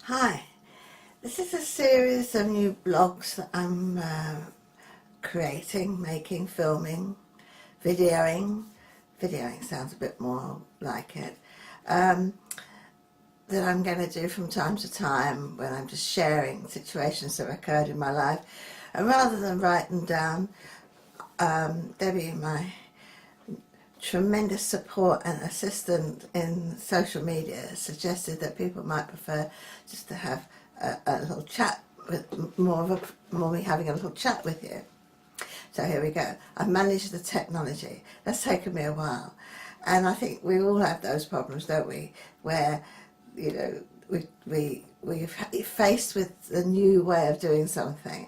Hi, this is a series of new blogs that I'm creating, making, filming, videoing. Videoing sounds a bit more like it. That I'm going to do from time to time when I'm just sharing situations that occurred in my life. And rather than write them down, Debbie, my tremendous support and assistant in social media, suggested that people might prefer just to have a little chat, with more me having a little chat with you. So here we go. I've managed the technology. That's taken me a while, and I think we all have those problems, don't we? Where we're faced with a new way of doing something.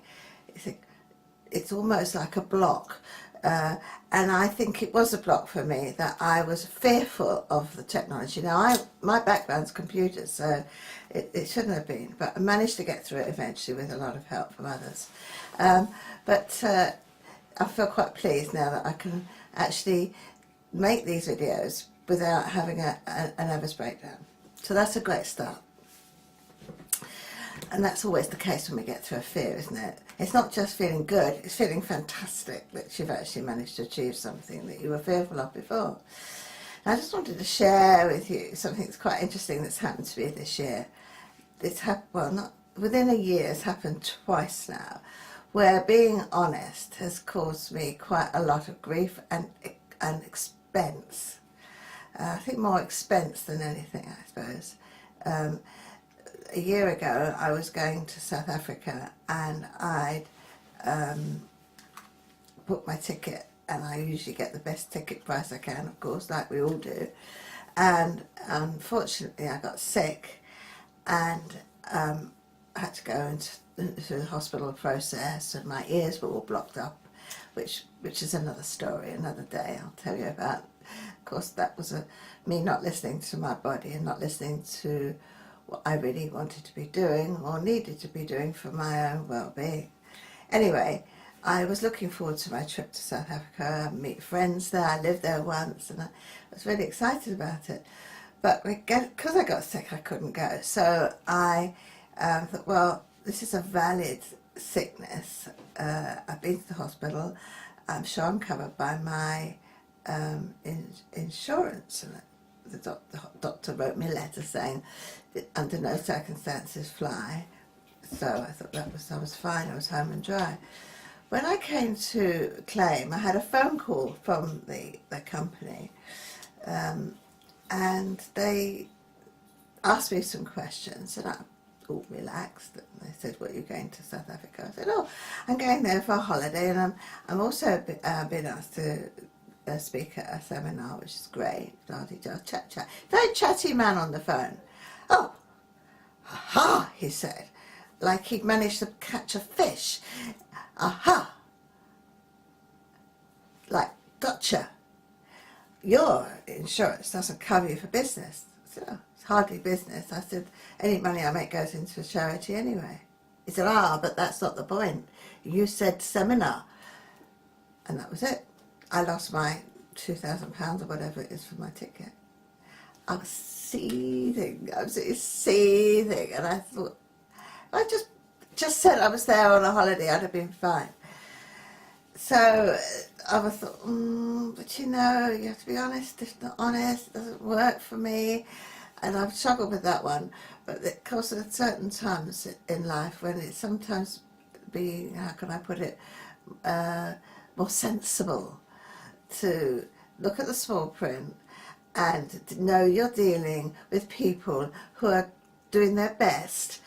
It's almost like a block. And I think it was a block for me, that I was fearful of the technology. Now, my background's computers, so it shouldn't have been, but I managed to get through it eventually with a lot of help from others. But I feel quite pleased now that I can actually make these videos without having a nervous breakdown. So that's a great start. And that's always the case when we get through a fear, isn't it? It's not just feeling good, it's feeling fantastic that you've actually managed to achieve something that you were fearful of before. And I just wanted to share with you something that's quite interesting that's happened to me this year. It's not within a year, it's happened twice now, where being honest has caused me quite a lot of grief and expense. I think more expense than anything, I suppose. A year ago I was going to South Africa, and I'd booked my ticket, and I usually get the best ticket price I can, of course, like we all do. And unfortunately I got sick, and I had to go into the hospital process, and my ears were all blocked up, which is another story, another day I'll tell you about. Of course, that was me not listening to my body and not listening to what I really wanted to be doing or needed to be doing for my own well-being. Anyway, I was looking forward to my trip to South Africa, meet friends there. I lived there once, and I was really excited about it. But because I got sick, I couldn't go. So I thought, well, this is a valid sickness. I've been to the hospital. I'm sure I'm covered by my insurance. And the doctor wrote me a letter saying that under no circumstances fly. So I thought I was fine, I was home and dry. When I came to claim, I had a phone call from the company, and they asked me some questions, and I all relaxed, and they said, "Well, you're going to South Africa?" I said, "Oh, I'm going there for a holiday, and I'm also been asked to speak at a seminar," which is great. Chat. Very chatty man on the phone. "Oh, aha," he said, like he'd managed to catch a fish. "Aha, like, gotcha. Your insurance doesn't cover you for business." I said, "Oh, it's hardly business." I said, "Any money I make goes into a charity anyway." He said, "But that's not the point. You said seminar." And that was it. I lost my £2,000 or whatever it is for my ticket. I was seething, absolutely seething, and I thought, I just said I was there on a holiday, I'd have been fine. So I thought, but you have to be honest. If not honest, it doesn't work for me. And I've struggled with that one. But of course, at certain times in life when it's sometimes being, how can I put it, more sensible to look at the small print and to know you're dealing with people who are doing their best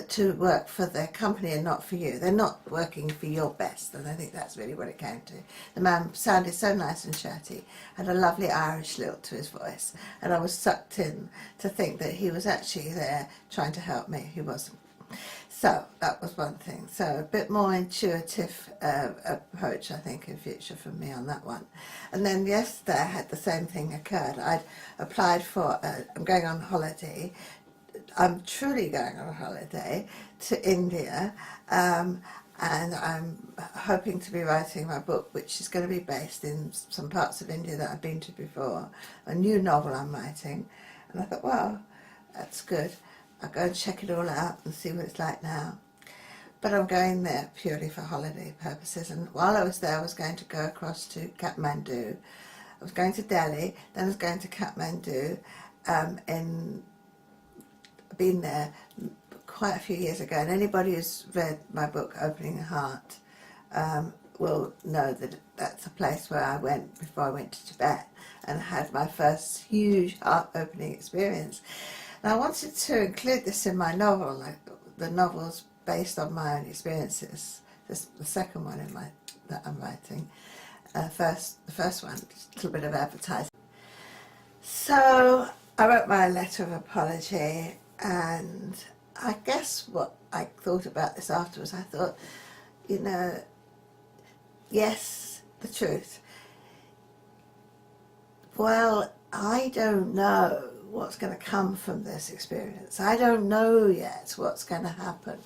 to work for their company and not for you. They're not working for your best, and I think that's really what it came to. The man sounded so nice and chatty, had a lovely Irish lilt to his voice, and I was sucked in to think that he was actually there trying to help me. He wasn't. So that was one thing. So a bit more intuitive approach, I think, in future from me on that one. And then yesterday I had the same thing occurred. I'd applied for, I'm going on holiday. I'm truly going on a holiday to India, and I'm hoping to be writing my book, which is going to be based in some parts of India that I've been to before. A new novel I'm writing. And I thought, well, that's good. I'll go and check it all out and see what it's like now. But I'm going there purely for holiday purposes, and while I was there I was going to go across to Kathmandu. I was going to Delhi, then I was going to Kathmandu. I've been there quite a few years ago, and anybody who's read my book Opening the Heart will know that that's a place where I went before I went to Tibet and had my first huge heart-opening experience. And I wanted to include this in my novel. Like, the novel's based on my own experiences. This the second one that I'm writing. The first one, just a little bit of advertising. So I wrote my letter of apology, and I guess what I thought about this afterwards, I thought, you know, yes, the truth. Well, I don't know what's going to come from this experience. I don't know yet what's going to happen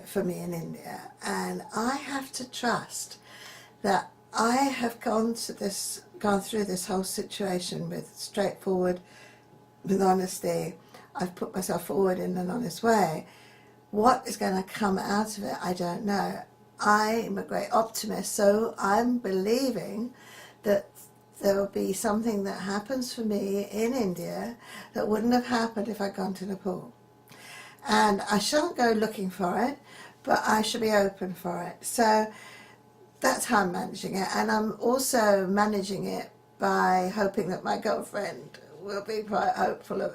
for me in India, and I have to trust that I have gone through this whole situation with straightforward, with honesty. I've put myself forward in an honest way. What is going to come out of it, I don't know. I am a great optimist, so I'm believing that there will be something that happens for me in India that wouldn't have happened if I'd gone to Nepal. And I shan't go looking for it, but I should be open for it. So that's how I'm managing it. And I'm also managing it by hoping that my girlfriend will be quite hopeful,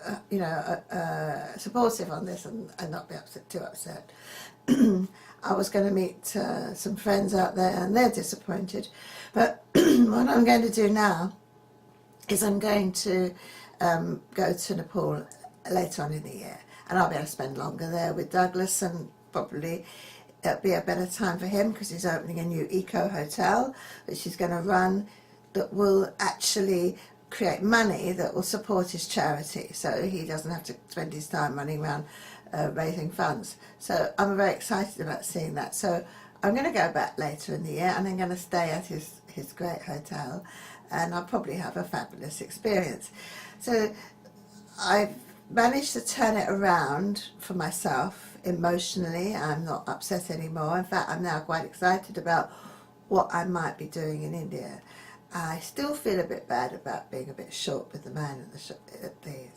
supportive on this and not be too upset. I was going to meet some friends out there, and they're disappointed. But what I'm going to do now is I'm going to go to Nepal later on in the year, and I'll be able to spend longer there with Douglas, and probably it'll be a better time for him because he's opening a new eco hotel which he's going to run that will actually create money that will support his charity, so he doesn't have to spend his time running around raising funds. So I'm very excited about seeing that. So I'm going to go back later in the year, and I'm going to stay at his great hotel, and I'll probably have a fabulous experience. So I've managed to turn it around for myself emotionally. I'm not upset anymore. In fact, I'm now quite excited about what I might be doing in India. I still feel a bit bad about being a bit short with the man at the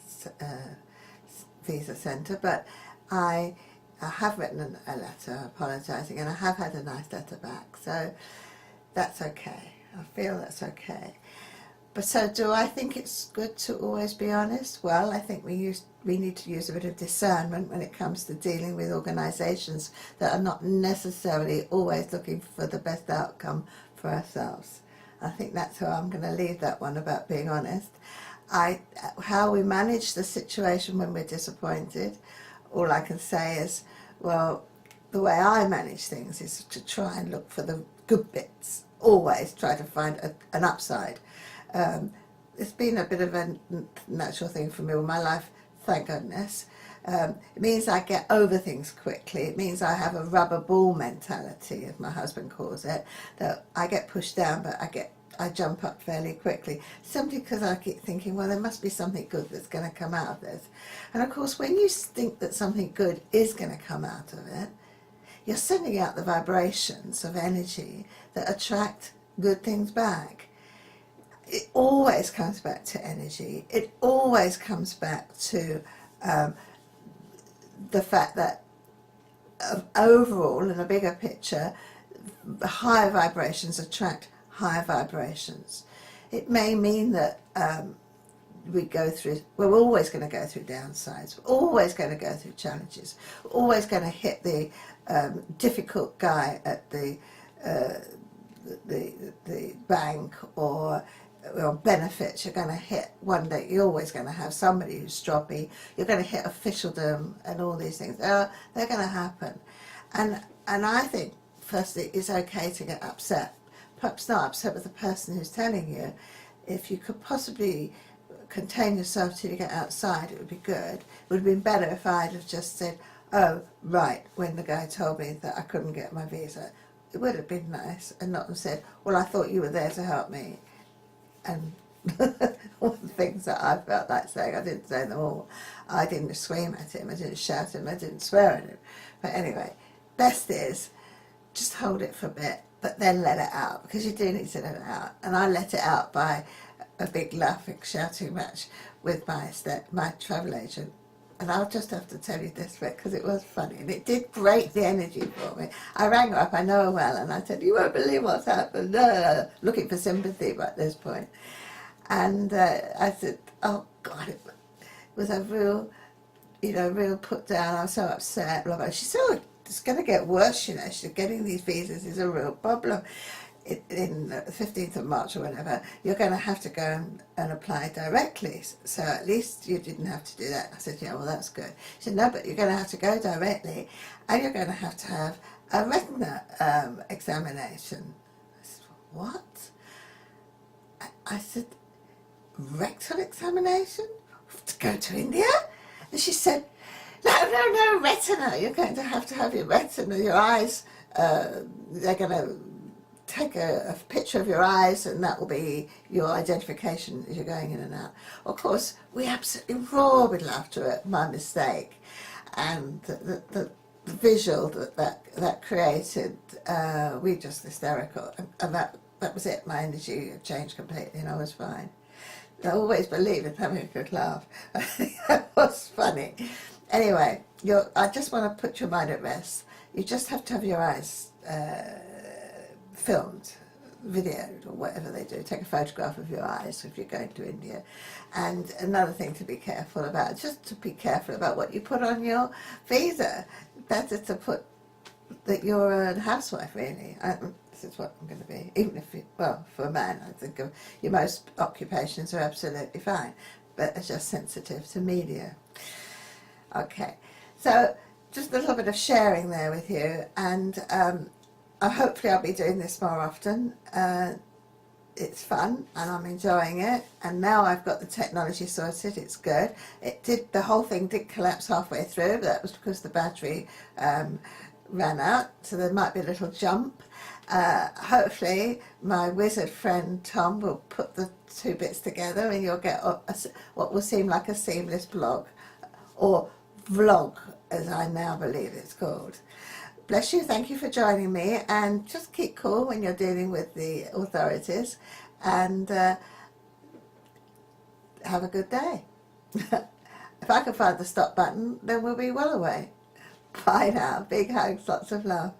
visa centre, but I have written a letter apologising, and I have had a nice letter back, so that's okay. I feel that's okay. But so do I think it's good to always be honest? Well, I think we need to use a bit of discernment when it comes to dealing with organisations that are not necessarily always looking for the best outcome for ourselves. I think that's how I'm going to leave that one about being honest. How we manage the situation when we're disappointed, all I can say is, well, the way I manage things is to try and look for the good bits. Always try to find an upside. It's been a bit of a natural thing for me all my life, thank goodness. It means I get over things quickly. It means I have a rubber ball mentality, as my husband calls it, that I get pushed down, but I jump up fairly quickly, simply because I keep thinking, well, there must be something good that's going to come out of this. And of course, when you think that something good is going to come out of it, you're sending out the vibrations of energy that attract good things back. It always comes back to energy. It always comes back to the fact that overall, in a bigger picture, higher vibrations attract higher vibrations. It may mean that we're always going to go through downsides, we're always going to go through challenges, we're always going to hit the difficult guy at the bank or benefits. You're going to hit one day, you're always going to have somebody who's stroppy, you're going to hit officialdom and all these things. They're going to happen. And I think, firstly, it's okay to get upset. Perhaps not upset with the person who's telling you. If you could possibly contain yourself till you get outside, it would be good. It would have been better if I'd have just said, oh, right, when the guy told me that I couldn't get my visa. It would have been nice, and not have said, well, I thought you were there to help me, and all the things that I felt like saying. I didn't say them all. I didn't scream at him, I didn't shout at him, I didn't swear at him. But anyway, best is just hold it for a bit, but then let it out, because you do need to let it out. And I let it out by a big laughing, shouting match with my travel agent. And I'll just have to tell you this bit because it was funny and it did break the energy for me. I rang her up, I know her well, and I said, "You won't believe what's happened," looking for sympathy at this point. And I said, "Oh God, it was a real, real put down. I was so upset." Blah, blah. She said, "Oh, it's going to get worse, She's getting these visas is a real problem. In the 15th of March or whatever, you're going to have to go and apply directly. So at least you didn't have to do that." I said, "Yeah, well, that's good." She said, "No, but you're going to have to go directly and you're going to have a retina examination." I said, "What?" I said, "Rectal examination? To go to India?" And she said, No, retina. You're going to have your retina, your eyes. They're going to take a picture of your eyes, and that will be your identification as you're going in and out." Of course, we absolutely roared with laughter at my mistake, and the visual that created, we just hysterical, and that was it. My energy had changed completely, and I was fine. I always believe in having a good laugh. That was funny. Anyway, I just want to put your mind at rest. You just have to have your eyes filmed, videoed, or whatever they do. Take a photograph of your eyes if you're going to India. And another thing to be careful about, just to be careful about what you put on your visa. Better to put that you're a housewife, really. This is what I'm going to be. Even if, for a man, I think your most occupations are absolutely fine, but it's just sensitive to media. Okay, so just a little bit of sharing there with you, and hopefully I'll be doing this more often. It's fun and I'm enjoying it, and now I've got the technology sorted. It's good. The whole thing did collapse halfway through, but that was because the battery ran out, so there might be a little jump. Hopefully my wizard friend Tom will put the two bits together and you'll get what will seem like a seamless blog, or vlog as I now believe it's called. Bless you, thank you for joining me, and just keep cool when you're dealing with the authorities, and have a good day. If I can find the stop button, then we'll be well away. Bye now, big hugs, lots of love.